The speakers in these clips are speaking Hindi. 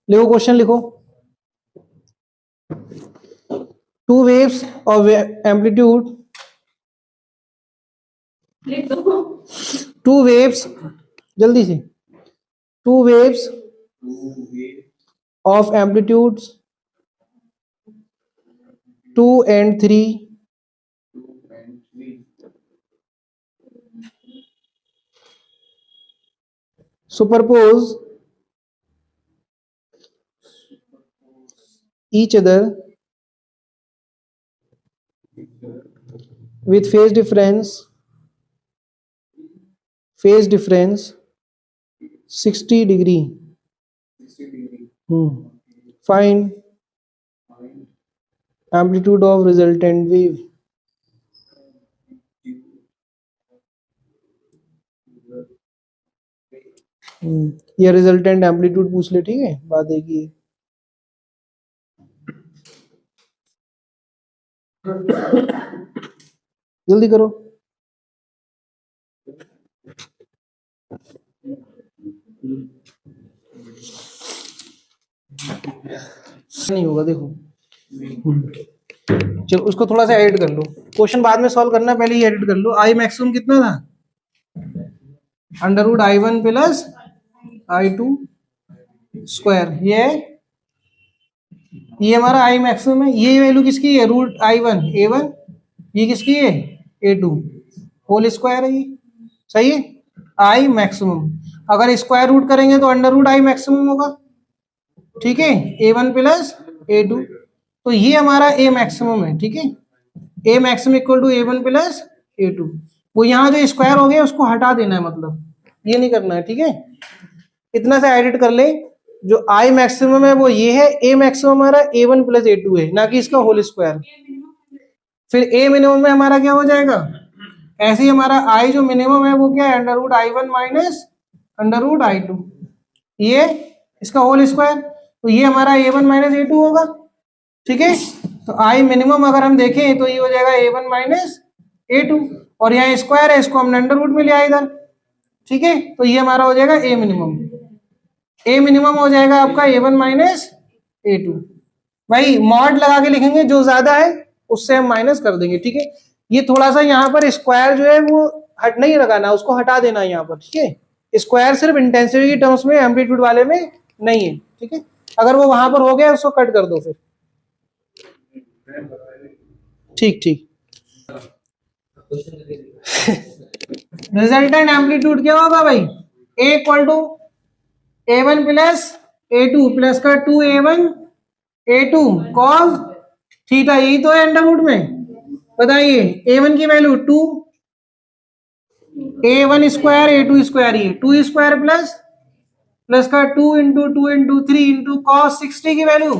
लिखो क्वेश्चन लिखो। Two waves of amplitude, two waves, जल्दी से, two waves of amplitudes 2 and 3 superpose each other with phase difference 60 degree. Find amplitude of resultant wave. ये रिजल्टेंट एम्पलीट्यूड पूछ ले, ठीक है, बात एक ही है। जल्दी करो। नहीं होगा, देखो। चलो उसको थोड़ा सा एडिट कर लो, क्वेश्चन बाद में सॉल्व करना, पहले ही एडिट कर लो। आई मैक्सिमम कितना था? Under root I1 plus I2 square. ये हमारा आई मैक्सिमम है। ये वैल्यू किसकी है? Root I1 A1। ये किसकी है? A2 होल स्क्वायर है ये, सही है। आई मैक्सिमम अगर स्क्वायर रूट करेंगे तो अंडर रूट आई मैक्सिमम होगा, ठीक है। A1 प्लस A2, तो ये हमारा ए मैक्सिमम है, ठीक है। A maximum equal to A1 plus A2। वो यहाँ जो स्क्वायर हो गया उसको हटा देना है, मतलब ये नहीं करना है, ठीक है। इतना सा एडिट कर ले। जो आई मैक्सिमम है वो ये है, ए मैक्सिमम हमारा A1 प्लस A2 है, ना कि इसका होल स्क्वायर। फिर ए मिनिमम में हमारा क्या हो जाएगा? ऐसे ही हमारा आई जो मिनिमम है वो क्या है? Under root I1 minus under root I2, ये इसका होल स्क्वायर। तो ये हमारा A1 माइनस A2 होगा, ठीक है। तो आई मिनिमम अगर हम देखें तो ये हो जाएगा A1 माइनस A2, और यहाँ स्क्वायर है, इसको हमने अंडर रूट में लिया इधर, ठीक है। तो ये हमारा हो जाएगा ए मिनिमम। ए मिनिमम हो जाएगा आपका A1 माइनस A2। भाई मॉड लगा के लिखेंगे, जो ज्यादा है उससे हम माइनस कर देंगे, ठीक है। ये थोड़ा सा यहाँ पर स्क्वायर जो है वो हट नहीं लगाना, उसको हटा देना है यहाँ पर, ठीक है। स्क्वायर सिर्फ इंटेंसिटी की टर्म्स में, एम्पलीट्यूड वाले में नहीं है, ठीक है। अगर वो वहां पर हो गया उसको कट कर दो फिर, ठीक ठीक। रिजल्टेंट एम्पलीट्यूड क्या होगा भाई? A equal to A1 plus A2 plus का 2A1 A2 कॉस थीटा, यही तो है अंडर रूट में। बताइए A1 की value 2, A1 square A2 square, ये 2 स्क्वायर प्लस प्लस का 2 इंटू 2 इंटू 3 इंटू कॉस 60 की वैल्यू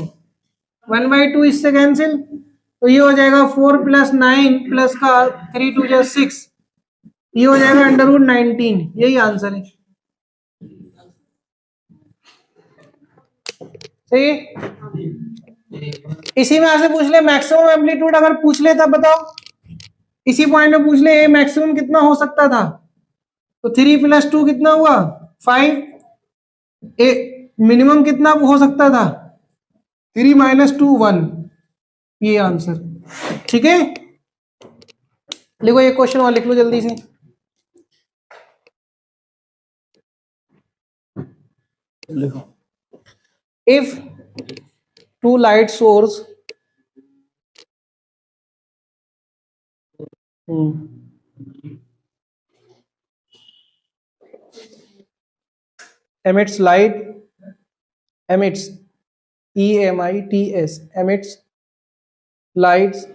1/2, इससे कैंसिल। तो ये हो जाएगा 4 प्लस 9 प्लस का 3 2 जा 6, ये हो जाएगा अंडर रूट 19। यही आंसर है, सही है। इसी में से पूछ ले मैक्सिमम एम्पलीट्यूड, अगर पूछ ले तब बताओ। इसी पॉइंट में पूछ ले ए मैक्सिमम कितना हो सकता था, तो 3 प्लस 2 कितना हुआ? 5। ए मिनिमम कितना हो सकता था? 3 माइनस 2 1, ये आंसर, ठीक है। लिखो ये क्वेश्चन और लिख लो जल्दी से। लिखो, if two light source emits light, emits EMITS, emits lights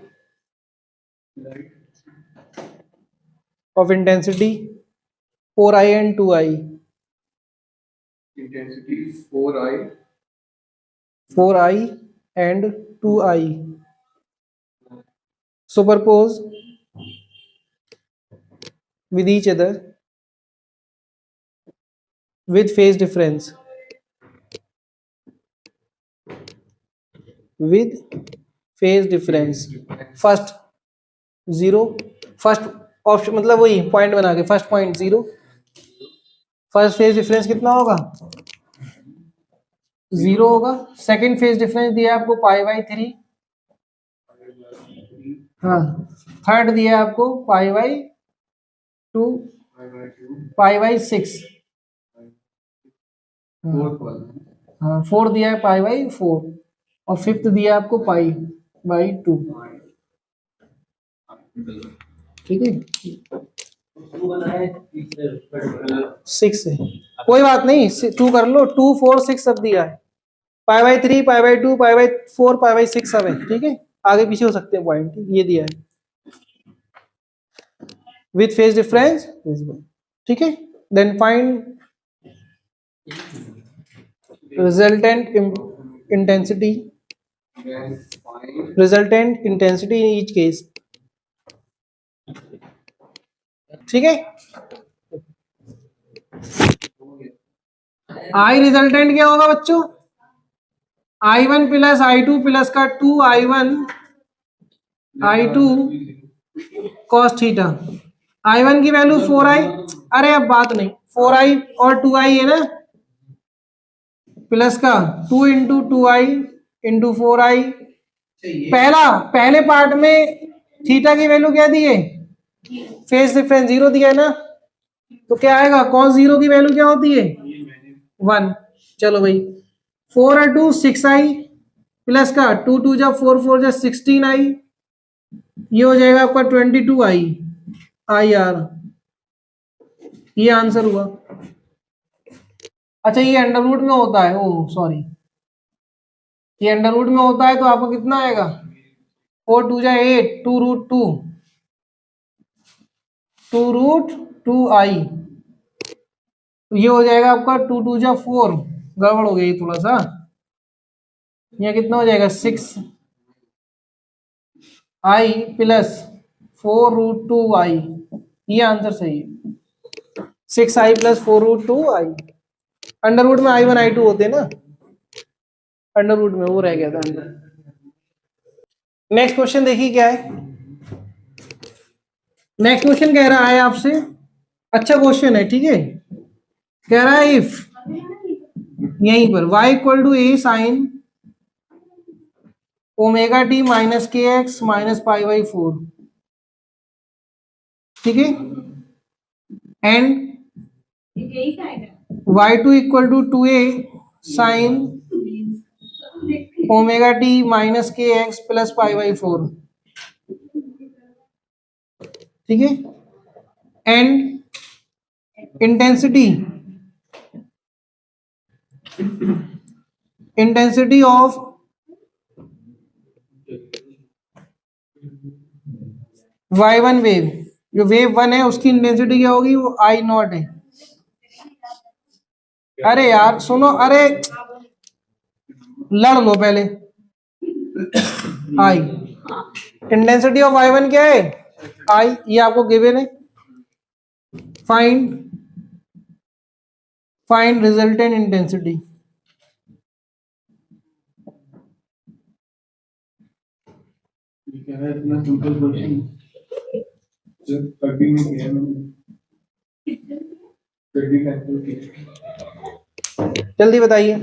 of intensity 4I and 2I, intensity 4I and 2I, superpose with each other with phase difference, first 0, first option मतलब वही पॉइंट बना के, first point 0, first phase difference कितना होगा? जीरो होगा। सेकंड फेज डिफरेंस दिया है आपको π/3। हाँ, थर्ड दिया है आपको π/2, π/6। हाँ, फोर्थ दिया है π/4 और फिफ्थ दिया है आपको π/2। ठीक है, 6 है, कोई बात नहीं, 2 कर लो, 2 4 6 सब दिया है। π/3 π/2 π/4 π/6 सब है। ठीक है, आगे पीछे हो सकते हैं पॉइंट, ये दिया है विथ फेज डिफरेंस। ठीक है, then find resultant intensity, resultant intensity in each case। ठीक है, आई रिजल्टेंट क्या होगा बच्चों, I1 प्लस I2 प्लस का 2I1 I2 cos theta. I1 की वैल्यू 4I, अरे अब बात नहीं, 4I और 2I है ना, प्लस का 2 इंटू 2I इंटू 4I। पहले पार्ट में थीटा की वैल्यू क्या दी है, फेज डिफरेंस 0 दिया है ना, तो क्या आएगा, cos 0 की वैल्यू क्या होती है 1। चलो भाई, 4 और 2 6I प्लस का 2 2 जा 4 4 जा 16I, ये हो जाएगा आपका 22I IR। ये आंसर हुआ। अच्छा, ये अंडर रूट में होता है, ओ सॉरी, ये अंडर रूट में होता है तो आपको कितना आएगा, 4 2 जा 8, 2√2, 2√2I, तो ये हो जाएगा आपका 2 2 जा 4, गड़बड़ हो गई थोड़ा सा, यहाँ कितना हो जाएगा 6I प्लस 4√2I, ये आंसर सही है, 6I plus 4√2I। Under root में I1 I2 होते हैं ना, अंडर रूट में वो रह गया था अंडर। नेक्स्ट क्वेश्चन देखिए क्या है। नेक्स्ट क्वेश्चन कह रहा है आपसे, अच्छा क्वेश्चन है, ठीक है, कह रहा है इफ, यहीं पर y equal to a sine omega t minus k x minus π/4, ठीक है, and y2 equal to 2a sine omega t minus k x plus π/4, ठीक है, and intensity of y1 wave, जो वेव 1 है उसकी इंटेंसिटी क्या होगी, वो I0 है। अरे यार सुनो, अरे लड़ लो पहले, I इंटेंसिटी ऑफ y1 क्या है, I, ये आपको गिवन है। फाइंड रिजल्टेंट इंटेंसिटी, इतना सिंपल क्वेश्चन कभी नहीं किया मैंने, जल्दी बताइए,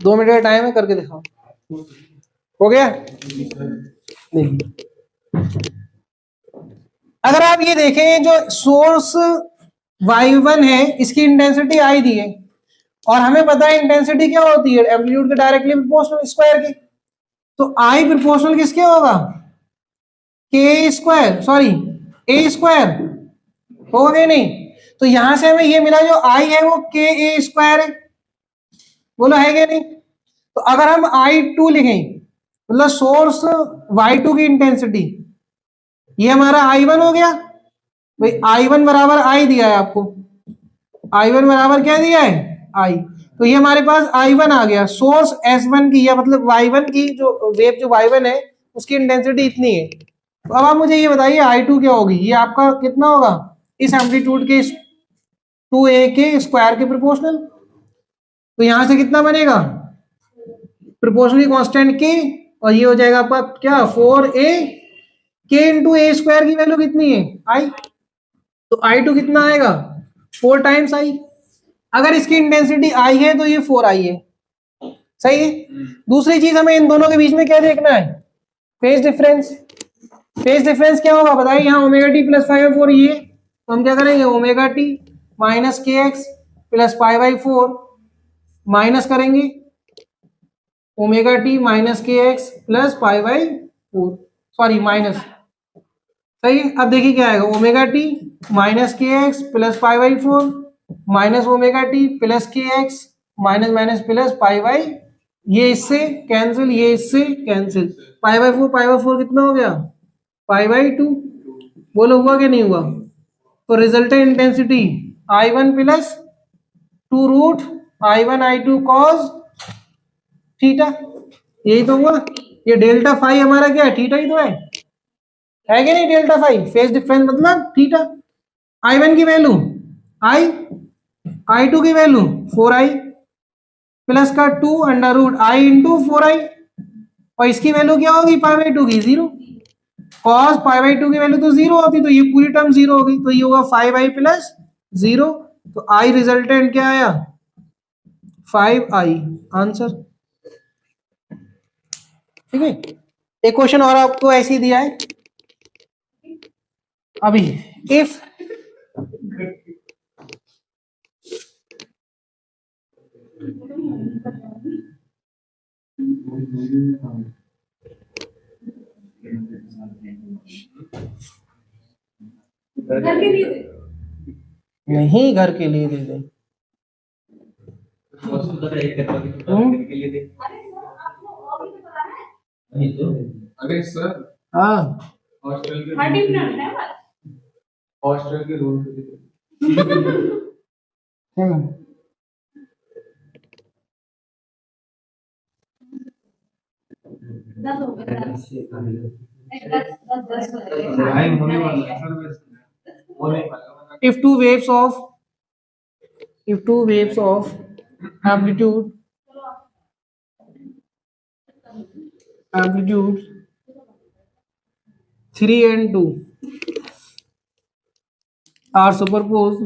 2 मिनट का टाइम है, करके दिखाओ। हो गया, देखिए अगर आप ये देखें, जो सोर्स y1 है इसकी इंटेंसिटी I दी है, और हमें पता है इंटेंसिटी क्या होती है, एम्पलीट्यूड के डायरेक्टली प्रोपोर्शनल स्क्वायर की, तो I प्रोपोर्शनल किसके होगा, के स्क्वायर, सॉरी ए स्क्वायर, होगा कि नहीं। तो यहां से हमें ये मिला, जो I है वो के ए स्क्वायर है, बोलो है कि नहीं। तो अगर हम I2 लिखें, मतलब सोर्स y2 की इंटेंसिटी, ये हमारा I1 हो गया भाई, I1 बराबर I दिया है आपको, I1 बराबर क्या दिया है I, तो ये हमारे पास I1 आ गया, सोर्स S1 की, या मतलब Y1 की, जो वेव जो Y1 है उसकी इंटेंसिटी इतनी है। तो अब आप मुझे ये बताइए I2 क्या होगी, ये आपका कितना होगा, इस एम्पलीट्यूड के 2a के स्क्वायर के प्रोपोर्शनल, तो यहां से कितना बनेगा, प्रोपोर्शनली कांस्टेंट के, और ये हो जाएगा आपका क्या 4a के इंटू ए स्क्वायर की वैल्यू कितनी है I, तो I2 कितना आएगा 4 टाइम्स I। अगर इसकी इंटेंसिटी I है तो ये 4I है, सही है। दूसरी चीज हमें इन दोनों के बीच में क्या देखना है, फेज डिफरेंस। फेज डिफरेंस क्या होगा बताइए, यहाँ ओमेगा टी प्लस 5/4 ये, तो हम क्या करेंगे omega t minus k x plus पाई/4 माइनस करेंगे omega t minus k x plus पाई/4, सॉरी माइनस, सही है। अब देखिए क्या आएगा, omega t minus k x plus पाई/4 minus omega t plus k x minus minus plus पाई/, ये इससे कैंसिल, ये इससे कैंसिल, पाई/4 पाई/4 कितना हो गया पाई/2। बोलो हुआ कि नहीं हुआ, तो resultant intensity I1 plus 2√I1I2 cos theta, यही तो हुआ। ये डेल्टा फाई हमारा क्या है, थीटा ही तो है कि नहीं, डेल्टा फाई फेज डिफरेंस मतलब थीटा। I1 की वैल्यू आई, I2 की वैल्यू 4i प्लस का 2√i इंटू 4i, और इसकी वैल्यू क्या होगी पाई/2 की 0, cos पाई/2 की वैल्यू तो 0 होती, तो ये पूरी टर्म 0 होगी, तो ये होगा 5i प्लस 0, तो i रिजल्टेंट क्या आया 5i आंसर। ठीक है, एक क्वेश्चन और आपको ऐसे ही दिया है अभी, इफ नहीं घर के लिए दे दे, अरे सर हाँ हॉस्टल के रूम टाइम होने वाला है सर, होने वाला। if two waves of amplitude 3 and 2 are superposed,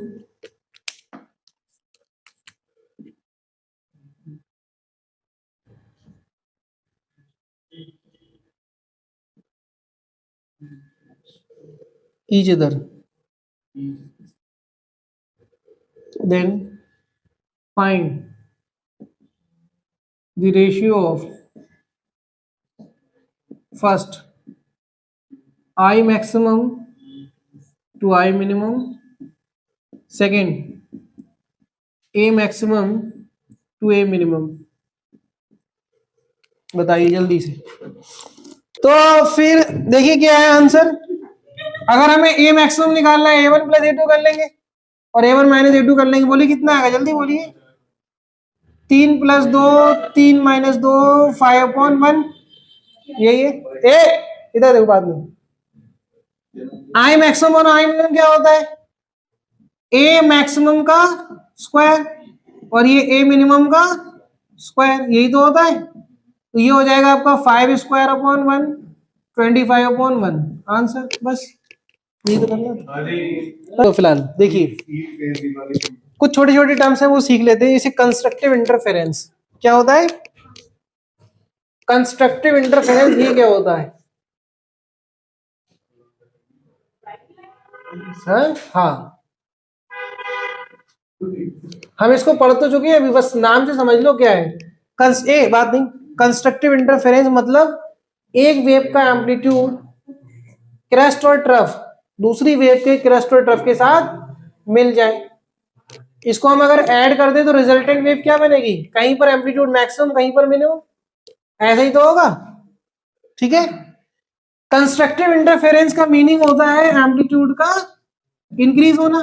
each other, then find the ratio of first I maximum to I minimum, second A maximum to A minimum। बताइए जल्दी से। तो फिर देखिए क्या है आंसर, अगर हमें A मैक्सिमम निकालना है A1 प्लस A2 कर लेंगे और A1 माइनस A2 कर लेंगे, बोलिए कितना आएगा जल्दी बोलिए, 3 + 2 3 - 2 5/1, यही है। ए इधर देखो बाद में, आई मैक्सिमम और आई मिनिमम क्या होता है, ए मैक्सिमम का स्क्वायर और ये ए मिनिमम का स्क्वायर, यही तो होता है। तो ये हो जाएगा आपका 5² / 1 25/1 आंसर, बस यही तो करना था। तो फिलहाल देखिए कुछ छोटे छोटे टर्म्स हैं वो सीख लेते हैं, इसे कंस्ट्रक्टिव इंटरफेरेंस क्या होता है, कंस्ट्रक्टिव इंटरफेरेंस ये क्या होता है सर, हाँ हम इसको पढ़ तो चुके हैं, अभी बस नाम से समझ लो क्या है। बात नहीं, कंस्ट्रक्टिव इंटरफेरेंस मतलब एक वेव का एम्पलीट्यूड क्रेस्ट और ट्रफ दूसरी वेव के क्रेस्ट और ट्रफ के साथ मिल जाए, इसको हम अगर ऐड कर दे तो रिजल्टेंट वेव क्या बनेगी, कहीं पर एम्पलीट्यूड मैक्सिमम कहीं पर मिनिमम, ऐसा ही तो होगा। ठीक है, कंस्ट्रक्टिव इंटरफेरेंस का मीनिंग होता है एम्पलीट्यूड का इंक्रीज होना,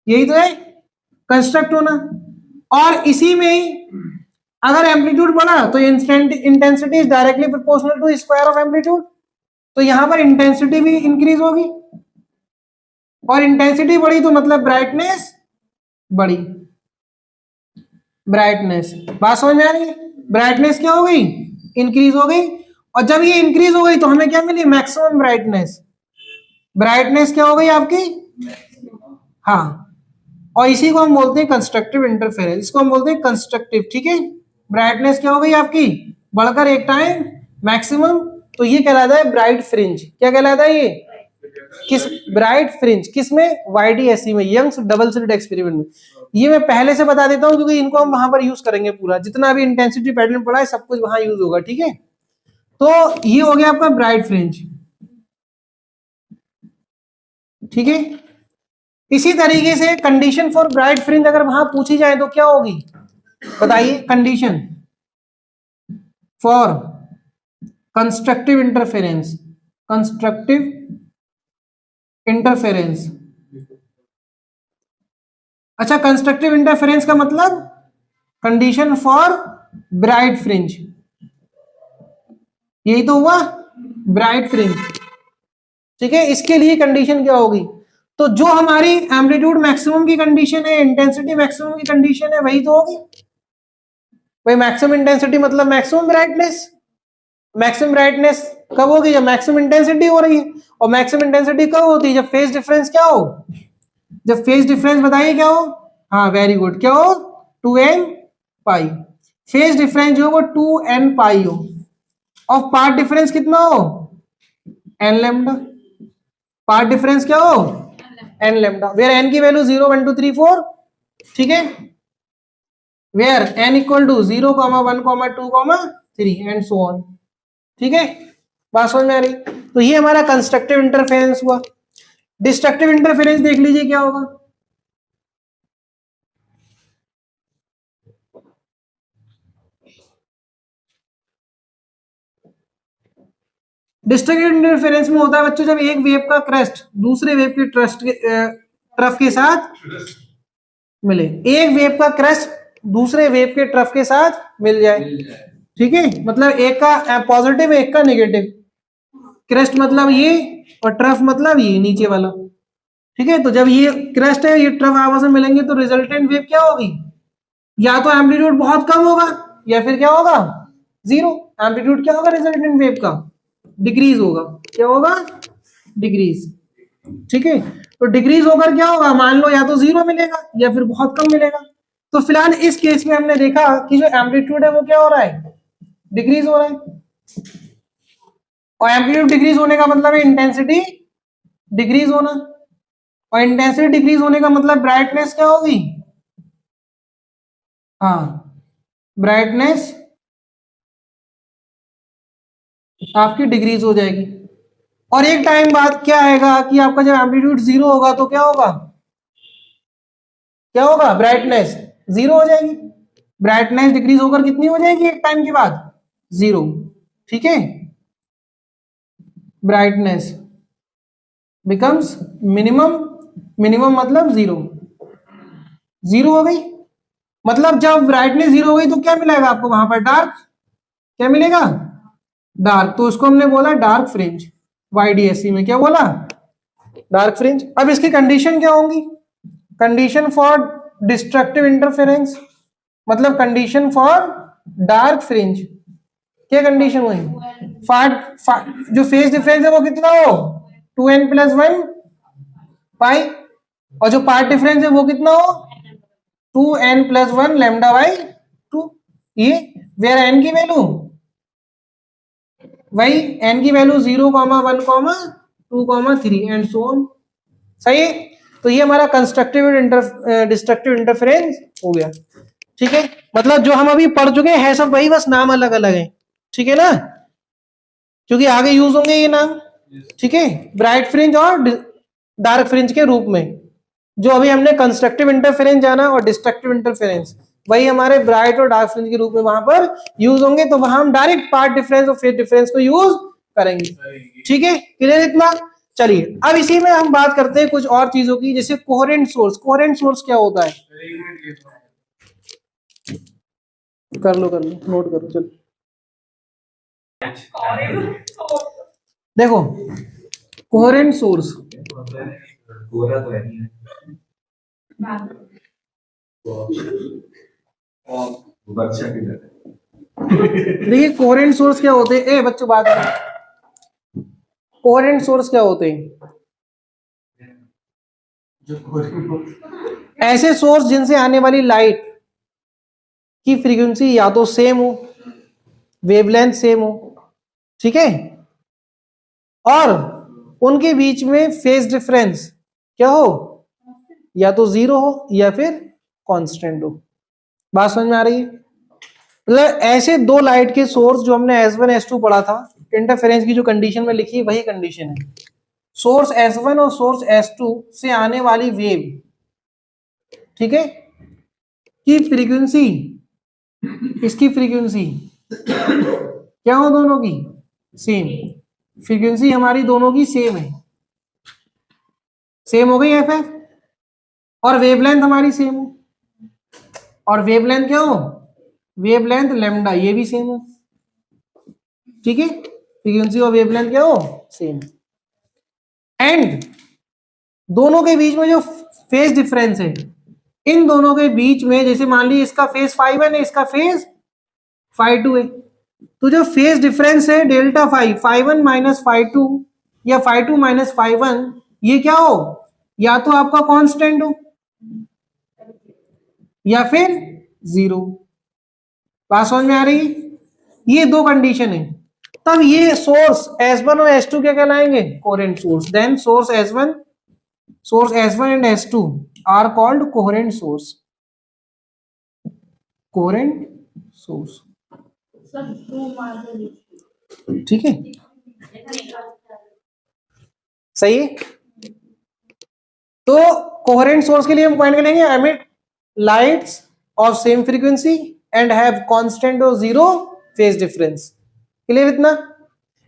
यही तो है कंस्ट्रक्ट होना, और इसी में ही अगर एम्पलीट्यूड बढ़ा तो intensity is directly proportional to square of amplitude, तो यहां पर इंटेंसिटी भी इंक्रीज होगी, और इंटेंसिटी बढ़ी तो मतलब ब्राइटनेस बढ़ी, ब्राइटनेस, बात समझ में आ रही है, ब्राइटनेस क्या हो गई इंक्रीज हो गई, और जब ये इंक्रीज हो गई तो हमें क्या मिली मैक्सिमम ब्राइटनेस, ब्राइटनेस क्या हो गई आपकी, हाँ, और इसी को हम बोलते हैं कंस्ट्रक्टिव इंटरफेरेंस, इसको हम बोलते हैं कंस्ट्रक्टिव। ठीक है, ब्राइटनेस क्या हो गई आपकी, बढ़कर एक टाइम मैक्सिमम, तो ये कहलाता है ब्राइट फ्रिंज। क्या कहलाता है ये, किस, ब्राइट फ्रिंज, किसमें, YDSE में, यंग्स डबल स्लिट एक्सपेरिमेंट में। ये मैं पहले से बता देता हूं क्योंकि इनको हम वहां पर यूज करेंगे, पूरा जितना भी इंटेंसिटी पैटर्न पढ़ा है सब कुछ वहां यूज होगा, ठीक है। तो ये हो गया आपका ब्राइट फ्रिंज, ठीक है। इसी तरीके से कंडीशन फॉर ब्राइट फ्रिंज अगर वहां पूछी जाए तो क्या होगी, बताइए, condition for constructive interference, constructive interference. अच्छा, कंस्ट्रक्टिव इंटरफेरेंस का मतलब कंडीशन फॉर ब्राइट फ्रिंज, यही तो हुआ ब्राइट फ्रिंज, ठीक है। इसके लिए कंडीशन क्या होगी, तो जो हमारी एम्पलीट्यूड मैक्सिमम की कंडीशन है, इंटेंसिटी मैक्सिमम की कंडीशन है, वही तो होगी भाई। मैक्सिमम इंटेंसिटी मतलब मैक्सिमम ब्राइटनेस, मैक्सिमम ब्राइटनेस कब होगी, जब मैक्सिमम इंटेंसिटी हो रही है। और मैक्सिमम इंटेंसिटी कब होती है, जब फेज डिफरेंस क्या हो, जब फेज डिफरेंस बताइए क्या हो, हाँ वेरी गुड, क्या हो, 2n पाई। फेज डिफरेंस जो वो 2n पाई हो, और पार्ट डिफरेंस कितना हो, n लैम्डा। पार्ट डिफरेंस क्या हो, n लैम्डा, वेयर n की वैल्यू 0 1 2 3 4, ठीक है। Where n equal to 0, 1, 2, 3 and so on, ठीक है। बात समझ में आ रही। तो ये हमारा कंस्ट्रक्टिव इंटरफेरेंस हुआ। डिस्ट्रक्टिव इंटरफेरेंस देख लीजिए क्या होगा। डिस्ट्रक्टिव इंटरफेरेंस में होता है बच्चों, जब एक वेव का क्रेस्ट दूसरे वेव के ट्रफ के साथ मिले, एक वेव का क्रेस्ट दूसरे वेव के ट्रफ के साथ मिल जाए, ठीक है। मतलब एक का पॉजिटिव एक का नेगेटिव, क्रेस्ट मतलब ये और ट्रफ मतलब ये नीचे वाला, ठीक है। तो जब ये क्रेस्ट है ये ट्रफ आपस में मिलेंगे तो रिजल्टेंट वेव क्या होगी, या तो एम्पलीट्यूड बहुत कम होगा या फिर क्या होगा, जीरो। एम्पलीट्यूड क्या होगा रिजल्टेंट वेव का, डिक्रीज होगा, क्या होगा, डिक्रीज, ठीक है। तो डिक्रीज होकर क्या होगा, मान लो या तो जीरो मिलेगा या फिर बहुत कम मिलेगा। तो फिलहाल इस केस में हमने देखा कि जो एम्पलीट्यूड है वो क्या हो रहा है, डिक्रीज हो रहा है। और एम्पलीट्यूड डिक्रीज होने का मतलब है इंटेंसिटी डिक्रीज होना, और इंटेंसिटी डिक्रीज होने का मतलब ब्राइटनेस क्या होगी, हाँ ब्राइटनेस आपकी डिक्रीज हो जाएगी। और एक टाइम बाद क्या आएगा कि आपका जब एम्पलीट्यूड जीरो होगा तो क्या होगा, क्या होगा, ब्राइटनेस जीरो हो जाएगी। ब्राइटनेस डिक्रीज होकर कितनी हो जाएगी एक टाइम के बाद, जीरो, ठीक है। ब्राइटनेस बिकम्स मिनिमम, मिनिमम मतलब जीरो, जीरो हो गई। मतलब जब ब्राइटनेस जीरो हो गई तो क्या मिलेगा आपको वहां पर, डार्क, क्या मिलेगा, डार्क। तो उसको हमने बोला डार्क फ्रिंज, YDSE में क्या बोला, डार्क फ्रिंज। अब इसकी कंडीशन क्या होंगी, कंडीशन फॉर डिस्ट्रक्टिव इंटरफेरेंस, मतलब कंडीशन फॉर डार्क फ्रिंज, क्या कंडीशन हुई, जो फेज डिफरेंस है वो कितना हो, 2n + 1 पाई, और जो पार्ट डिफरेंस है वो कितना हो, 2n + 1 λ/2। ये वेयर n की वैल्यू, वही n की वैल्यू 0, 1, 2, 3 एंड सो ऑन, सही है। तो ये हमारा कंस्ट्रक्टिव डिस्ट्रक्टिव इंटरफेरेंस हो गया, ठीक है। मतलब जो हम अभी पढ़ चुके हैं सब वही, बस नाम अलग अलग है, ठीक है ना, क्योंकि आगे यूज होंगे ये नाम, ठीक है। ब्राइट फ्रिंज और डार्क फ्रिंज के रूप में, जो अभी हमने कंस्ट्रक्टिव इंटरफेरेंस जाना और डिस्ट्रक्टिव इंटरफेरेंस, वही हमारे ब्राइट और डार्क फ्रिंज के रूप में वहां पर यूज होंगे। तो वहां हम डायरेक्ट पार्ट डिफरेंस और फेज डिफरेंस को यूज करेंगे, ठीक है, क्लियर इतना। चलिए अब इसी में हम बात करते हैं कुछ और चीजों की, जैसे कोहेरेंट सोर्स। कोहेरेंट सोर्स क्या होता है, कर लो नोट करो, चलो देखो कोहेरेंट सोर्स, गोरा तो है नहीं और बच्चा की तरह। देखिए कोहेरेंट सोर्स क्या होते हैं, ए बच्चों बात करो, कोहेरेंट सोर्स क्या होते हैं, जो ऐसे सोर्स जिनसे आने वाली लाइट की फ्रीक्वेंसी या तो सेम हो, वेवलेंथ सेम हो, ठीक है, और उनके बीच में फेज डिफरेंस क्या हो, या तो जीरो हो या फिर कांस्टेंट हो। बात समझ में आ रही है? मतलब ऐसे दो लाइट के सोर्स जो हमने S1 S2 पढ़ा था, इंटरफेरेंस की जो कंडीशन में लिखी वही कंडीशन है। सोर्स S1 और सोर्स S2 से आने वाली वेव, ठीक है, की फ्रीक्वेंसी, इसकी फ्रीक्वेंसी क्या हो दोनों की सेम, फ्रीक्वेंसी हमारी दोनों की सेम है, सेम हो गई एफ, और वेवलेंथ हमारी सेम हो, और वेवलेंथ क्या हो, वेवलेंथ लैम्डा ये भी सेम हो, ठीक है, फ्रीक्वेंसी और वेवलेंथ क्या हो सेम, एंड दोनों के बीच में जो फेज डिफरेंस है, इन दोनों के बीच में जैसे मान लीजिए इसका फेज φ1 है, इसका फेज φ2 है, तो जो फेज डिफरेंस है डेल्टा φ1 माइनस φ2 या φ2 माइनस φ1, ये क्या हो, या तो आपका कांस्टेंट हो या फिर जीरो। बात समझ में आ रही है? ये दो कंडीशन है, तब ये सोर्स S1 और S2 क्या कहलाएंगे, coherent source. Then source S1 and S2 are called coherent source, coherent source, ठीक है, सही है। तो कोहेरेंट सोर्स के लिए हम पॉइंट करेंगे, emit lights off same frequency and have constant और जीरो फेज डिफरेंस। क्लियर इतना?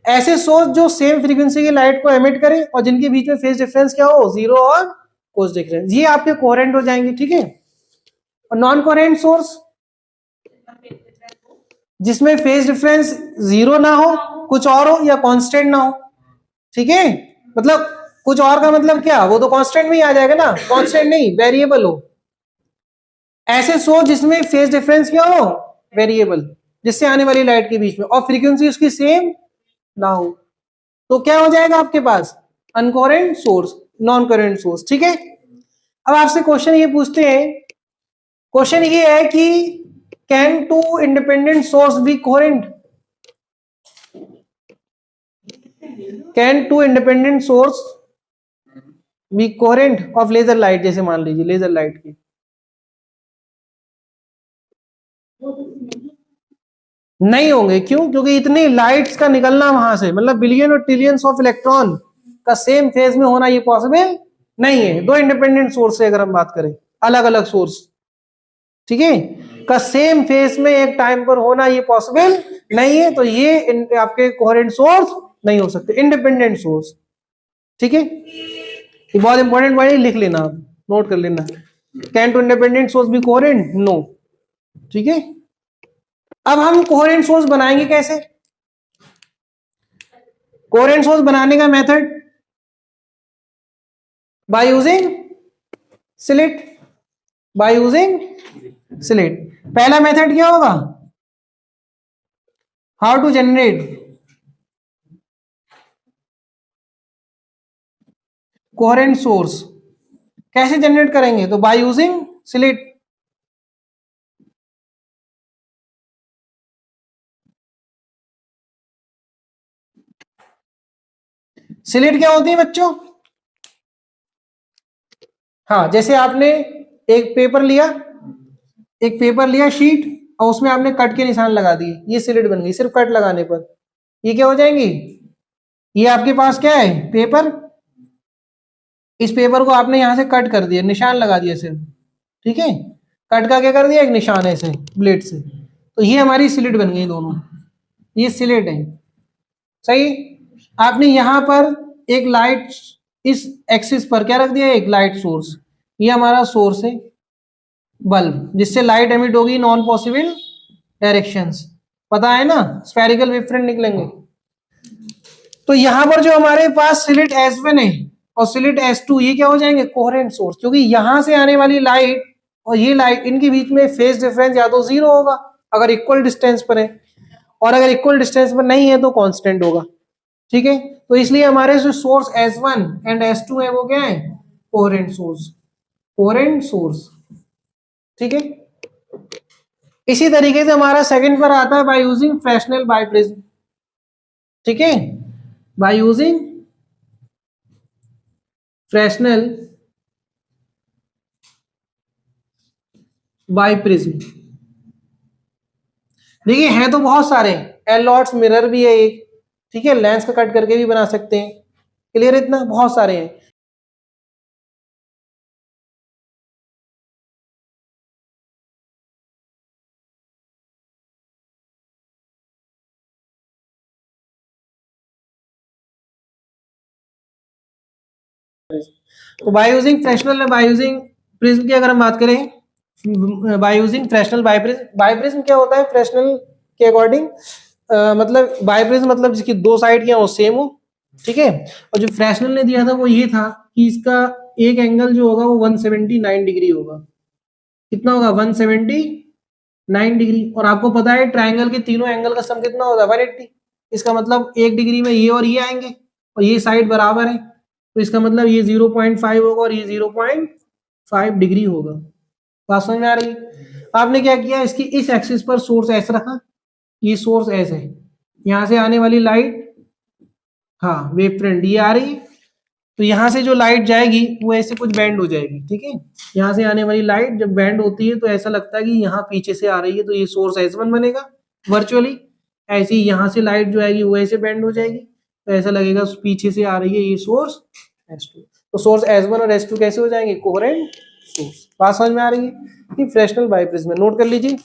ऐसे सोर्स जो सेम फ्रीक्वेंसी की लाइट को एमिट करें और जिनके बीच में फेज डिफरेंस क्या हो, जीरो और कोस डिफरेंस, ये आपके कोहेरेंट हो जाएंगे, ठीक है। और नॉन कोहेरेंट सोर्स जिसमें फेज डिफरेंस जीरो ना हो, कुछ और हो, या कांस्टेंट ना हो, ठीक है, मतलब कुछ और का मतलब क्या, वो तो कांस्टेंट में ही आ जाएगा ना, कांस्टेंट नहीं वेरिएबल हो। ऐसे सोर्स जिसमें फेज डिफरेंस क्या हो, वेरिएबल, जिससे आने वाली लाइट के बीच में, और फ्रीक्वेंसी उसकी सेम ना हो, तो क्या हो जाएगा आपके पास, अनकोहेरेंट सोर्स, नॉन कोहेरेंट सोर्स, ठीक है। अब आपसे क्वेश्चन ये पूछते हैं, क्वेश्चन ये है कि can two independent source be coherent, can two independent source be coherent of laser light, जैसे मान लीजिए लेजर लाइट की, नहीं होंगे। क्यों? क्योंकि इतनी लाइट्स का निकलना वहां से, मतलब बिलियन और ट्रिलियंस ऑफ इलेक्ट्रॉन का सेम फेज में होना ये पॉसिबल नहीं है। दो इंडिपेंडेंट सोर्स से अगर हम बात करें, अलग अलग सोर्स, ठीक है, का सेम फेज में एक टाइम पर होना ये पॉसिबल नहीं है, तो ये आपके कोहेरेंट सोर्स नहीं हो सकते, इंडिपेंडेंट सोर्स, ठीक है। ये बहुत इंपॉर्टेंट पॉइंट, लिख लेना आप, नोट कर लेना, can two independent source be coherent, no, ठीक है। अब हम कोहेरेंट सोर्स बनाएंगे कैसे, कोहेरेंट सोर्स बनाने का method, by using slit, by using slit. पहला मेथड क्या होगा, how to generate coherent source, कैसे जनरेट करेंगे, तो बाय यूजिंग स्लिट। स्लिट क्या होती है बच्चों, हाँ, जैसे आपने एक पेपर लिया, एक पेपर लिया शीट, और उसमें आपने कट के निशान लगा दिए, ये स्लिट बन गई सिर्फ कट लगाने पर। ये क्या हो जाएंगी, ये आपके पास क्या है पेपर, इस पेपर को आपने यहां से कट कर दिया, निशान लगा दिया सिर्फ, ठीक है, कट का क्या कर दिया, एक निशान है ऐसे ब्लेड से, तो ये हमारी स्लिट बन गई दोनों, ये स्लिट है, सही। आपने यहां पर एक लाइट, इस एक्सिस पर क्या रख दिया, एक लाइट सोर्स, ये हमारा सोर्स है बल्ब, जिससे लाइट एमिट होगी नॉन पॉसिबल डायरेक्शंस, पता है ना, स्फेरिकल वेवफ्रंट निकलेंगे। तो यहां पर जो हमारे पास स्लिट S1 है और स्लिट S2, ये क्या हो जाएंगे, कोहेरेंट सोर्स, क्योंकि यहां से आने वाली लाइट और ये लाइट, इनके बीच में फेज डिफरेंस या तो जीरो होगा अगर इक्वल डिस्टेंस पर है, और अगर इक्वल डिस्टेंस पर नहीं है तो कांस्टेंट होगा, ठीक है। तो इसलिए हमारे जो सोर्स S1 एंड S2 है वो क्या है, कोहेरेंट सोर्स, कोहेरेंट सोर्स, ठीक है। इसी तरीके से हमारा सेकंड पर आता है बाय यूजिंग फ्रेशनेल बाइप्रिज्म, ठीक है, बाय यूजिंग फ्रेशनेल बाइप्रिज्म। देखिए है तो बहुत सारे, एलॉट्स मिरर भी है एक, ठीक है, लेंस का कट करके भी बना सकते हैं, क्लियर है, इतना बहुत सारे हैं। तो by using Fresnel, by using prism की अगर हम बात करें, by using Fresnel biprism, biprism क्या होता है फ्रेशनल के अकॉर्डिंग, मतलब बाइप्रिज्म मतलब जिसकी दो साइड क्या हो सेम हो, ठीक है। और जो फ्रेशनल ने दिया था वो ये था कि इसका एक एंगल जो होगा वो 179 डिग्री होगा, कितना होगा 179 डिग्री। और आपको पता है ट्राइंगल के तीनों एंगल का सम कितना होता है 180, इसका मतलब एक डिग्री में ये और ये आएंगे और ये साइड बराबर है, तो इसका मतलब ये 0.5 होगा और ये 0.5 डिग्री होगा। बात समझ में आ रही है। आपने क्या किया, इसकी इस एक्सिस पर सोर्स एस रखा, ये सोर्स एस है, यहां से आने वाली लाइट, हाँ वेव फ्रंट ये आ रही है, तो यहाँ से जो लाइट जाएगी वो ऐसे कुछ बैंड हो जाएगी, ठीक है। यहाँ से आने वाली लाइट जब बैंड होती है तो ऐसा लगता है कि यहाँ पीछे से आ रही है, तो ये सोर्स S1 बनेगा वर्चुअली। ऐसे ही यहाँ से लाइट जो आएगी वो ऐसे बैंड हो जाएगी, तो ऐसा लगेगा पीछे से आ रही है ये सोर्स S2। तो सोर्स S1 और S2 कैसे हो जाएंगे, कोहेरेंट सोर्स। बात समझ में आ रही है। ये फ्रेशनल बाइप्रिज्म नोट कर लीजिए।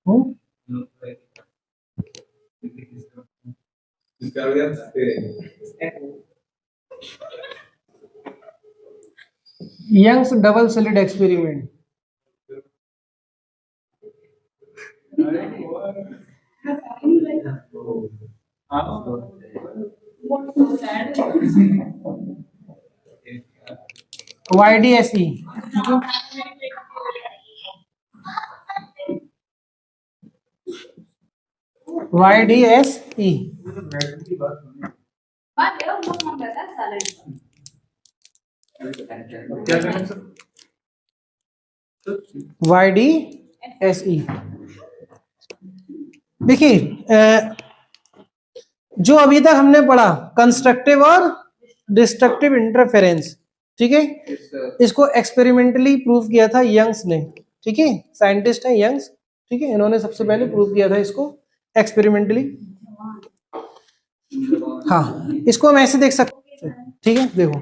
हम्म? Young's double slit experiment, YDSE, YDSE, YDSE। देखिए जो अभी तक हमने पढ़ा कंस्ट्रक्टिव और डिस्ट्रक्टिव इंटरफेरेंस, ठीक है, इसको एक्सपेरिमेंटली प्रूव किया था यंग्स ने, ठीक है, साइंटिस्ट है यंग्स, ठीक है, इन्होंने सबसे पहले प्रूव किया था इसको एक्सपेरिमेंटली। हाँ इसको हम ऐसे देख सकते हैं, ठीक है। देखो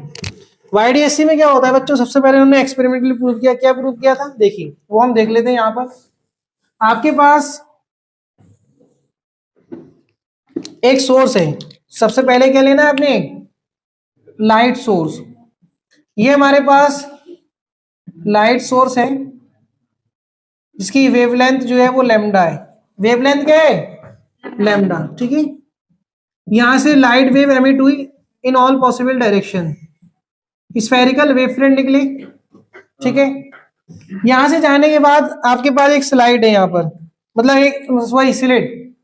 YDSC में क्या होता है बच्चों, सबसे पहले उन्होंने एक्सपेरिमेंटली प्रूव किया, क्या प्रूव किया था देखिए वो हम देख लेते हैं। यहाँ पर आपके पास एक सोर्स है, सबसे पहले क्या लेना है आपने, लाइट सोर्स। ये हमारे पास लाइट सोर्स है जिसकी वेवलेंथ जो है वो लैम्डा है, वेवलेंथ क्या है लैम्डा, ठीक है। यहां से लाइट वेव एमिट हुई in all possible direction, spherical wave front निकली, ठीक है। यहां से जाने के बाद आपके पास एक स्लाइड है यहाँ पर, मतलब एक वही स्लिट,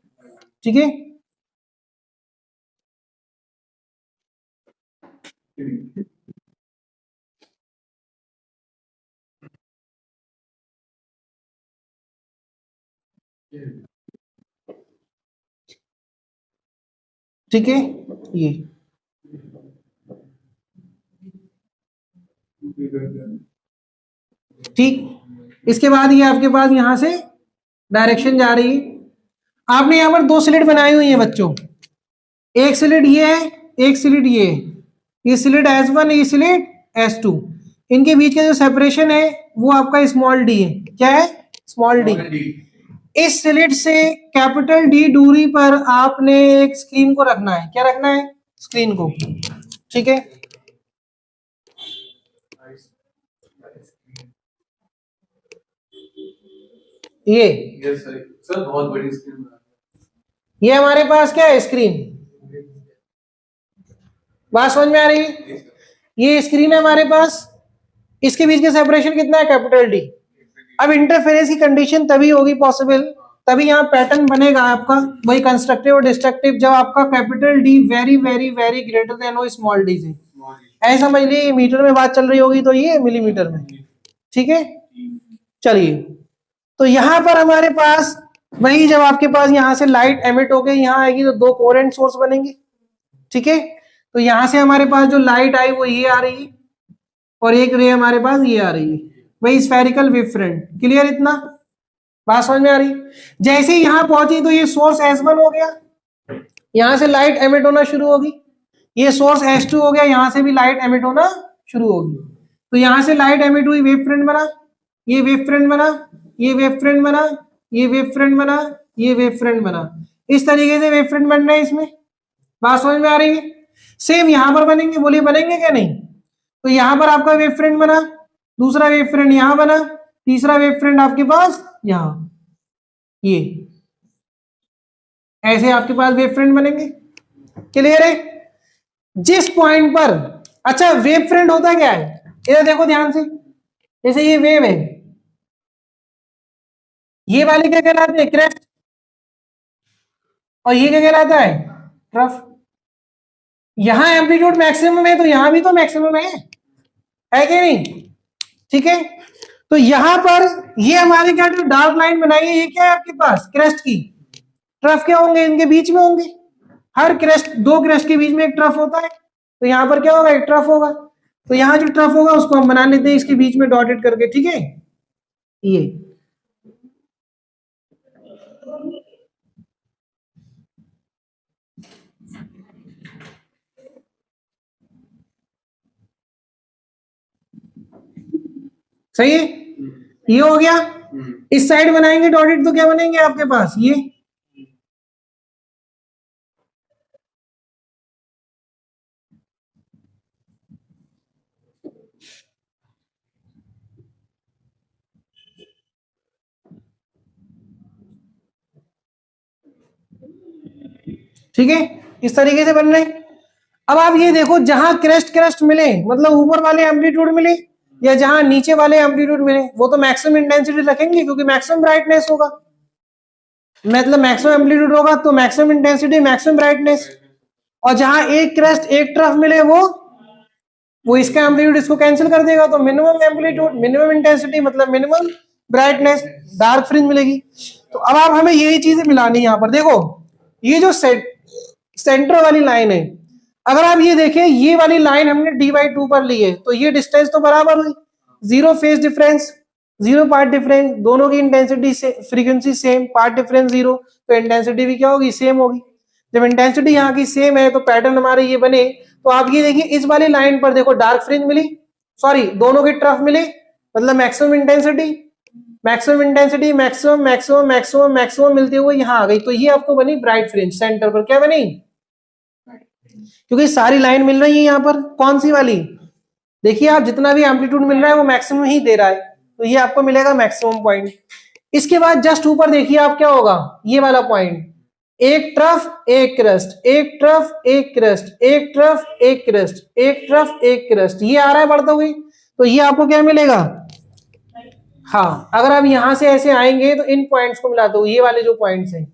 ठीक है। ठीक है ये ठीक, इसके बाद ये आपके पास यहां से डायरेक्शन जा रही है। आपने यहां पर दो स्लिट बनाई हुई है बच्चों, एक स्लिट ये है, एक स्लिट ये स्लिट S1, ये स्लिट S2, इनके बीच का जो सेपरेशन है वो आपका स्मॉल डी है, क्या है स्मॉल डी। इस स्लिट से कैपिटल डी दूरी पर आपने एक स्क्रीन को रखना है, क्या रखना है स्क्रीन को, ठीक है। ये सर बहुत बड़ी स्क्रीन, ये हमारे पास क्या है स्क्रीन, बात समझ में आ रही है। ये स्क्रीन है हमारे पास, इसके बीच का सेपरेशन कितना है कैपिटल डी। अब इंटरफेरेंस की कंडीशन तभी होगी पॉसिबल, तभी यहाँ पैटर्न बनेगा आपका वही कंस्ट्रक्टिव और डिस्ट्रक्टिव, जब आपका capital D very very very greater than हो स्मॉल डी से। ऐसे समझ लिए मीटर में बात चल रही होगी तो ये मिलीमीटर में, ठीक है। चलिए, तो यहां पर हमारे पास वही, जब आपके पास यहां से लाइट एमिट होके यहां आएगी तो दो कोहेरेंट सोर्स बनेंगे, ठीक है। तो यहां से हमारे पास जो लाइट आई वो ये आ रही है और एक रे हमारे पास ये आ रही है, वही स्फेरिकल वेव फ्रंट। क्लियर, इतना बात समझ में आ रही। जैसे ही यहां पहुंची तो ये सोर्स S1 हो गया, यहां से लाइट एमिट होना शुरू होगी। ये सोर्स S2 हो गया, यहां से भी लाइट एमिट होना शुरू होगी। तो यहां से लाइट एमिट हुई, वेव फ्रंट बना, ये वेव फ्रंट बना, ये वेव फ्रंट बना, ये वेव फ्रंट बना, ये वेव फ्रंट बना। इस तरीके से वेव फ्रंट बन रहे हैं इसमें, बात समझ में आ रही है। सेम यहां पर बनेंगे, बोलिए बनेंगे क्या नहीं। तो यहां पर आपका वेव फ्रंट बना, दूसरा वेव फ्रंट यहां बना, तीसरा वेव फ्रंट आपके पास यहां, ये ऐसे आपके पास वेव फ्रंट बनेंगे। क्लियर है। जिस पॉइंट पर, अच्छा वेव फ्रंट होता क्या है, इधर देखो ध्यान से, जैसे ये वेव है, ये वाले क्या कहलाते हैं, क्रेस्ट, और ये क्या कहलाता है, ट्रफ। यहां एम्पलीट्यूड मैक्सिमम है तो यहां भी तो मैक्सिमम है कि नहीं, ठीक है। तो यहां पर ये हमारे क्या जो डार्क लाइन बनाई है, ये क्या है आपके पास, क्रेस्ट की। ट्रफ क्या होंगे, इनके बीच में होंगे, हर क्रेस्ट, दो क्रेस्ट के बीच में एक ट्रफ होता है, तो यहां पर क्या होगा, एक ट्रफ होगा। तो यहां जो ट्रफ होगा उसको हम बना लेते हैं इसके बीच में डॉटेड करके, ठीक है। ये सही है, ये हो गया। इस साइड बनाएंगे डॉटेड तो क्या बनेंगे आपके पास, ये ठीक है, इस तरीके से बन रहे हैं। अब आप ये देखो, जहां क्रेस्ट क्रेस्ट मिले, मतलब ऊपर वाले एम्पलीट्यूड मिले या जहां नीचे वाले एम्पलीट्यूड मिले, वो तो मैक्सिमम इंटेंसिटी रखेंगे क्योंकि मैक्सिमम ब्राइटनेस होगा, मतलब मैक्सिमम एम्पलीट्यूड होगा तो मैक्सिमम इंटेंसिटी मैक्सिमम ब्राइटनेस। और जहां एक क्रेस्ट एक ट्रफ मिले वो इसका एम्पलीट्यूड इसको कैंसिल कर देगा, तो मिनिमम एम्पलीट्यूड मिनिमम इंटेंसिटी मतलब मिनिमम ब्राइटनेस, डार्क फ्रिंज मिलेगी। तो अब आप हमें यही चीजें मिलानी है। यहां पर देखो, ये जो सेंटर वाली लाइन है, अगर आप ये देखें, ये वाली लाइन हमने d/2 पर ली है, तो ये डिस्टेंस तो बराबर हुई, zero phase difference, zero path difference, दोनों की इंटेंसिटी से frequency same, path difference zero, तो इंटेंसिटी भी क्या होगी, सेम होगी। जब इंटेंसिटी यहाँ की सेम है तो पैटर्न हमारे ये बने। तो आप ये देखिए, इस वाली लाइन पर देखो डार्क फ्रिंज मिली, सॉरी दोनों के ट्रफ मिले, मतलब maximum intensity maximum intensity maximum maximum maximum maximum मिलते हुए यहाँ आ गई, तो ये आपको बनी ब्राइट फ्रिंज। सेंटर पर क्या बनी, क्योंकि सारी लाइन मिल रही है यहाँ पर, कौन सी वाली, देखिए आप जितना भी एम्पलीट्यूड मिल रहा है वो मैक्सिमम ही दे रहा है, तो ये आपको मिलेगा मैक्सिमम पॉइंट। इसके बाद जस्ट ऊपर देखिए आप, क्या होगा, ये वाला पॉइंट, एक ट्रफ एक क्रस्ट, एक ट्रफ एक क्रस्ट, एक ट्रफ एक क्रस्ट, एक ट्रफ एक क्रस्ट, ये आ रहा है बढ़ता हुई, तो ये आपको क्या मिलेगा। हाँ, अगर आप यहां से ऐसे आएंगे तो इन पॉइंट्स को मिलाते हुए, ये वाले जो पॉइंट्स हैं,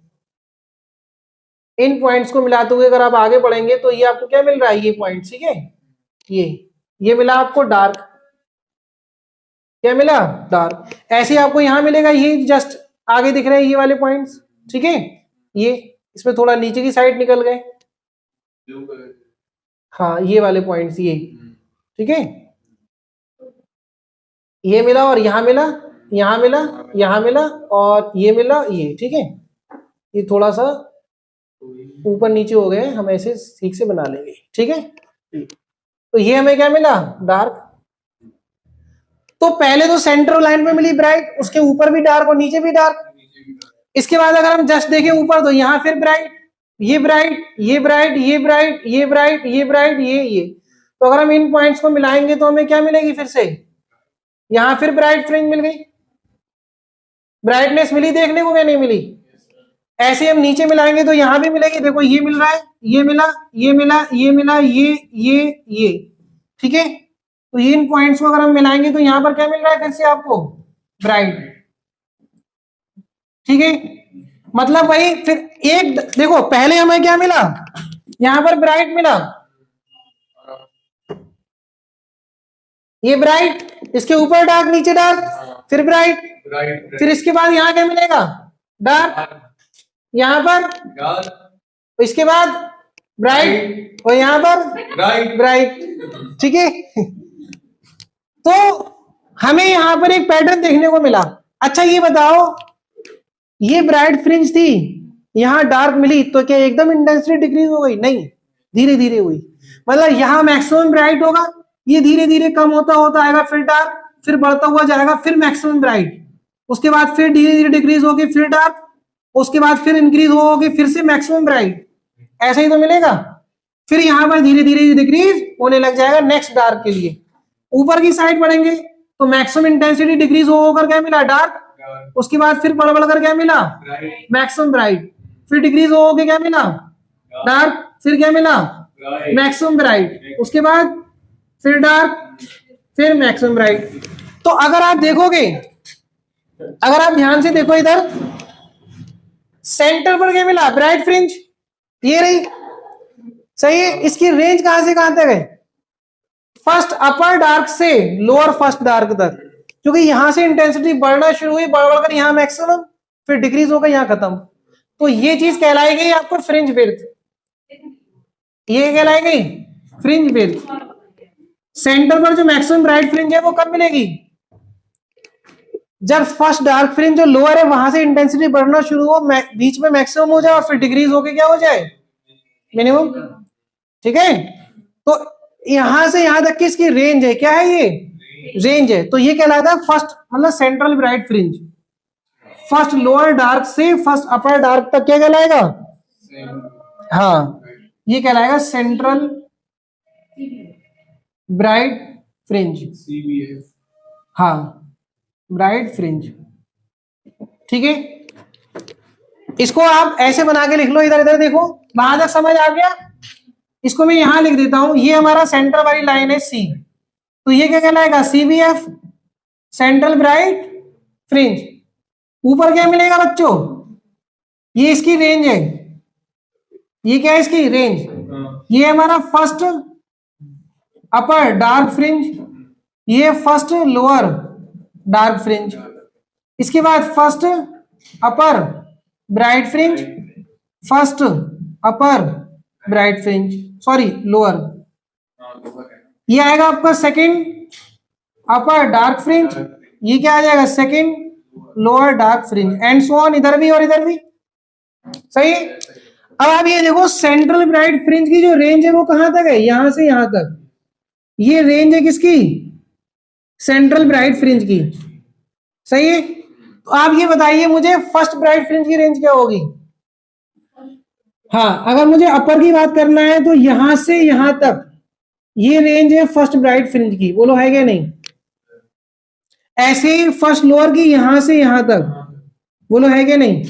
इन पॉइंट्स को मिलाते हुए अगर आप आगे बढ़ेंगे तो ये आपको क्या मिल रहा है, ये पॉइंट, ठीक है। ये मिला आपको डार्क, क्या मिला, डार्क। ऐसे आपको यहां मिलेगा, ये जस्ट आगे दिख रहे हैं ये वाले पॉइंट्स, ठीक है। ये इसमें थोड़ा नीचे की साइड निकल गए, हाँ ये वाले पॉइंट्स, ये ठीक है। ये मिला और यहां मिला, यहां मिला, यहां मिला और ये मिला, ये ठीक है। ये थोड़ा सा ऊपर नीचे हो गए, हम ऐसे ठीक से बना लेंगे, ठीक है। तो ये हमें क्या मिला, डार्क। तो पहले तो सेंट्रल लाइन पे मिली ब्राइट, उसके ऊपर भी डार्क और नीचे भी डार्क। इसके बाद अगर हम जस्ट देखें ऊपर, तो यहाँ फिर ब्राइट, ये ब्राइट, ये ब्राइट, ये ब्राइट, ये ब्राइट, ये ब्राइट, ये। तो अगर हम इन पॉइंट्स को मिलाएंगे तो हमें क्या मिलेगी, फिर से यहां फिर ब्राइट फ्रिंज मिल गई, ब्राइटनेस मिली देखने को, क्या नहीं मिली। ऐसे हम नीचे मिलाएंगे तो यहां भी मिलेगी, देखो ये मिल रहा है, ये मिला, ये मिला, ये मिला, ये ठीक है। तो इन पॉइंट्स को अगर हम मिलाएंगे तो यहां पर क्या मिल रहा है, फिर से आपको ब्राइट, ठीक है। मतलब भाई फिर एक देखो, पहले हमें क्या मिला, यहां पर ब्राइट मिला, ये ब्राइट, इसके ऊपर डार्क नीचे डार्क, फिर ब्राइट, राइट फिर इसके बाद यहाँ क्या मिलेगा, डार्क, यहाँ पर, इसके बाद ब्राइट, और यहाँ पर राइट ब्राइट। ठीक है, तो हमें यहाँ पर एक पैटर्न देखने को मिला। अच्छा ये बताओ, ये ब्राइट फ्रिंज थी, यहाँ डार्क मिली, तो क्या एकदम इंटेंसिटी डिक्रीज हो गई? नहीं, धीरे धीरे हुई। मतलब यहाँ मैक्सिमम ब्राइट होगा, ये धीरे धीरे कम होता होता आएगा, फिर डार्क, फिर बढ़ता हुआ जाएगा, फिर मैक्सिमम ब्राइट, उसके बाद फिर धीरे धीरे डिक्रीज होगी, फिर डार्क, उसके बाद फिर इंक्रीज होगी, फिर से मैक्सिमम ब्राइट। ऐसा ही तो मिलेगा। फिर यहाँ पर धीरे धीरे डिक्रीज होने लग जाएगा नेक्स्ट डार्क के लिए। ऊपर की साइड बढ़ेंगे तो मैक्सिमम इंटेंसिटी डिक्रीज होकर क्या मिला, डार्क, उसके बाद फिर बढ़ बढ़कर क्या मिला, मैक्सिमम ब्राइट, फिर डिक्रीज होकर क्या मिला, डार्क, फिर क्या मिला, मैक्सिमम ब्राइट, उसके बाद फिर डार्क, फिर मैक्सिमम ब्राइट। तो अगर आप देखोगे, अगर आप ध्यान से देखो इधर सेंटर पर क्या मिला, ब्राइट फ्रिंज, ये रही, सही है। इसकी रेंज कहां से कहां तक है, फर्स्ट अपर डार्क से लोअर फर्स्ट डार्क तक, क्योंकि यहां से इंटेंसिटी बढ़ना शुरू हुई, बढ़ बढ़कर यहां मैक्सिमम, फिर डिक्रीज होकर यहां खत्म। तो ये चीज कहलाएगी आपको फ्रिंज विड्थ, ये कहलाएगी फ्रिंज विड्थ। सेंटर पर जो मैक्सिमम ब्राइट फ्रिंज है वो कब मिलेगी, जब फर्स्ट डार्क फ्रिंज जो लोअर है वहां से इंटेंसिटी बढ़ना शुरू हो, बीच में मैक्सिमम हो जाए और फिर डिक्रीज होके क्या हो जाए, मिनिमम। ठीक है, तो यहां से यहां तक की इसकी रेंज है, क्या है ये, रेंज है। तो ये कहलाता है फर्स्ट, मतलब central bright fringe. First lower dark से फर्स्ट अपर डार्क तक क्या कहलाएगा, हाँ, ये कहलाएगा सेंट्रल ब्राइट फ्रिंज, CBF हाँ, ब्राइट फ्रिंज। ठीक है, इसको आप ऐसे बना के लिख लो, इधर इधर देखो, वहां तक समझ आ गया। इसको मैं यहां लिख देता हूं, ये हमारा सेंटर वाली लाइन है सी, तो ये क्या कहलाएगा, CBF, सेंट्रल ब्राइट फ्रिंज। ऊपर क्या मिलेगा बच्चों, ये इसकी रेंज है, ये क्या है इसकी रेंज, ये हमारा फर्स्ट अपर डार्क फ्रिंज, ये फर्स्ट लोअर डार्क फ्रिंज, इसके बाद फर्स्ट अपर ब्राइट फ्रिंज, फर्स्ट अपर ब्राइट फ्रिंज, सॉरी लोअर, ये आएगा आपका सेकंड अपर डार्क फ्रिंज, ये क्या आ जाएगा, second lower dark fringe, and so on, इधर भी और इधर भी। सही। अब आप ये देखो, सेंट्रल ब्राइट फ्रिंज की जो रेंज है वो कहां तक है, यहां से यहां तक, ये रेंज है किसकी, सेंट्रल ब्राइट फ्रिंज की। सही है, तो आप ये बताइए मुझे फर्स्ट ब्राइट फ्रिंज की रेंज क्या होगी। हाँ, अगर मुझे अपर की बात करना है तो यहां से यहां तक ये रेंज है फर्स्ट ब्राइट फ्रिंज की, बोलो है क्या नहीं। ऐसे ही फर्स्ट लोअर की यहां से यहां तक, बोलो है क्या नहीं।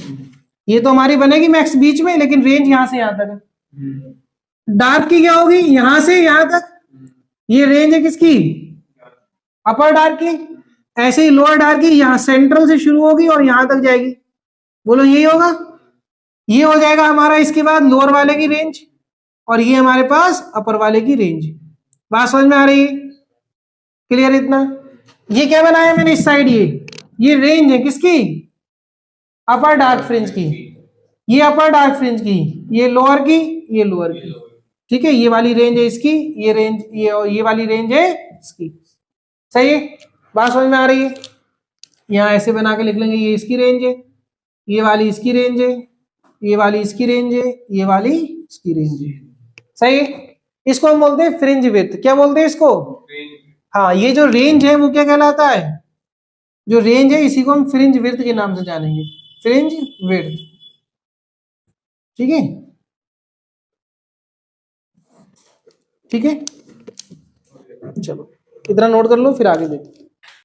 ये तो हमारी बनेगी मैक्स बीच में, लेकिन रेंज यहां से यहां तक है। डार्क की क्या होगी, यहां से यहां तक, ये रेंज है किसकी, अपर डार्क की। ऐसे ही लोअर डार्क की यहां सेंट्रल से शुरू होगी और यहां तक जाएगी, बोलो यही होगा। ये हो जाएगा हमारा इसके बाद लोअर वाले की रेंज, और ये हमारे पास अपर वाले की रेंज। बात समझ में आ रही है, क्लियर इतना। ये क्या बनाया मैंने इस साइड, ये रेंज है किसकी, अपर डार्क फ्रिंज की, ये अपर डार्क फ्रिंज की, ये लोअर की, ये लोअर की। ठीक है, ये वाली रेंज है इसकी, ये रेंज, ये वाली रेंज है इसकी। सही है, बात समझ में आ रही है। यहाँ ऐसे बना के लिख लेंगे, ये इसकी रेंज है, ये वाली इसकी रेंज है, ये वाली इसकी रेंज है, ये वाली इसकी रेंज है। सही है, इसको हम बोलते हैं फ्रिंज विड्थ। क्या बोलते हैं इसको, हाँ, ये जो रेंज है वो क्या कहलाता है, जो रेंज है इसी को हम फ्रिंज विड्थ के नाम से जानेंगे, फ्रिंज विड्थ। ठीक है, ठीक है, चलो इतना नोट कर लो, फिर आगे देखो।